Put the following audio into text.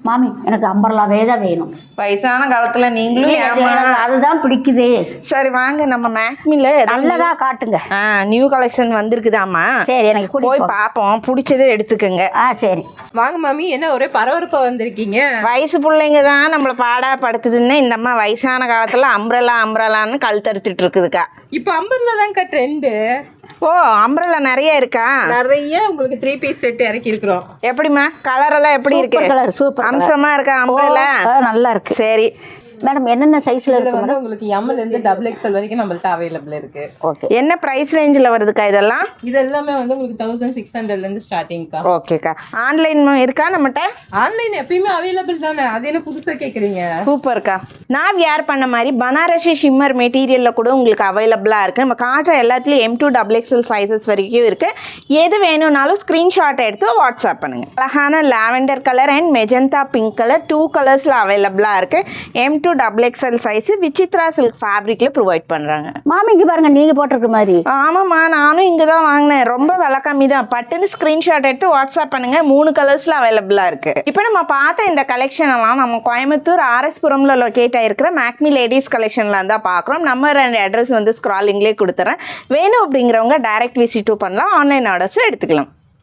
மாமி எனக்கு அம்பர்லாவே தான் வேணும். வயசான காலத்துல நீங்களும் எனக்கு அதுதான் பிடிக்குது. சரி வாங்க நம்ம மேக்மில நல்லதா காட்டுங்க. நியூ கலெக்ஷன் வந்திருக்குதாம்மா. சரி எனக்கு போய் பார்ப்போம், பிடிச்சதை எடுத்துக்கோங்க. சரி வாங்க மாமி. என்ன ஒரே பரபரப்பா வந்திருக்கீங்க? வயசு பிள்ளைங்க தான் நம்மளை பாடா படுத்துதுன்னு இந்த அம்மா வயசான காலத்துல அம்பரலான்னு கழுத்தறுத்துட்டு இருக்குதுக்கா. இப்போ அம்பர்லா தான்க்கா ட்ரெண்டு. ஓ அம்பரலா நிறைய இருக்கா? நிறைய உங்களுக்கு 3 பீஸ் செட் இறக்கி இருக்கிறோம். எப்படிமா கலர் எல்லாம் எப்படி இருக்கு? சூப்பர் அம்சமா இருக்கா அம்பரலா? நல்லா இருக்கு. சரி மேடம் என்னென்ன சைஸ்ல இருக்கு? வந்து உங்களுக்கு எம்எல் இருந்து XXL வரைக்கும் நம்மள்ட்ட அவைலபிள் இருக்கு. ஓகே. என்ன பிரைஸ் ரேஞ்சில் வருதுக்கா இதெல்லாம்? இது எல்லாமே வந்து உங்களுக்கு 1600 இருந்து ஸ்டார்டிங்க்கா. ஓகேக்கா. ஆன்லைன் இருக்கா நம்மகிட்ட? ஆன்லைன் எப்பயுமே அவைலபிள் தானே, அது என்ன புதுசாக கேட்குறீங்க? சூப்பர்க்கா. நான் வியர் பண்ண மாதிரி பனாரசி ஷிம்மர் மெட்டீரியலில் கூட உங்களுக்கு அவைலபிளாக இருக்குது. நம்ம காட்டுற எல்லாத்துலேயும் M2XXL சைஸஸ் வரைக்கும் இருக்குது. எது வேணும்னாலும் ஸ்க்ரீன்ஷாட் எடுத்து வாட்ஸ்அப் பண்ணுங்கள். அழகான lavender colour and magenta pink colour 2 கலர்ஸில் அவைலபிளாக இருக்குது. M2XXL சைஸ் விசித்ரா சில்க் ஃபேப்ரிக்ல ப்ரொவைட் பண்றாங்க. மாமிக்கு பாருங்க நீங்க போட்டிருக்க மாதிரி. ஆமாம்மா நானும் இங்கே தான் வாங்கினேன். ரொம்ப விலை கம்மி தான். பட்டுன்னு ஸ்க்ரீன்ஷாட் எடுத்து வாட்ஸ்அப் பண்ணுங்க. 3 கலர்ஸ்ல அவைலபிளா இருக்கு. இப்போ நம்ம பார்த்த இந்த கலெக்ஷன் எல்லாம் நம்ம கோயம்புத்தூர் RS புரம்ல லொக்கேட் ஆயிருக்கிற மேக்மி லேடிஸ் கலெக்ஷன்ல இருந்தா பார்க்குறோம். நம்ம 2 அட்ரஸ் வந்து ஸ்க்ராலிங்லேயே கொடுத்துறேன். வேணும் அப்படிங்கிறவங்க டைரக்ட் விசிட்டும் பண்ணலாம், ஆன்லைன் ஆர்டர்ஸும் எடுத்துக்கலாம்.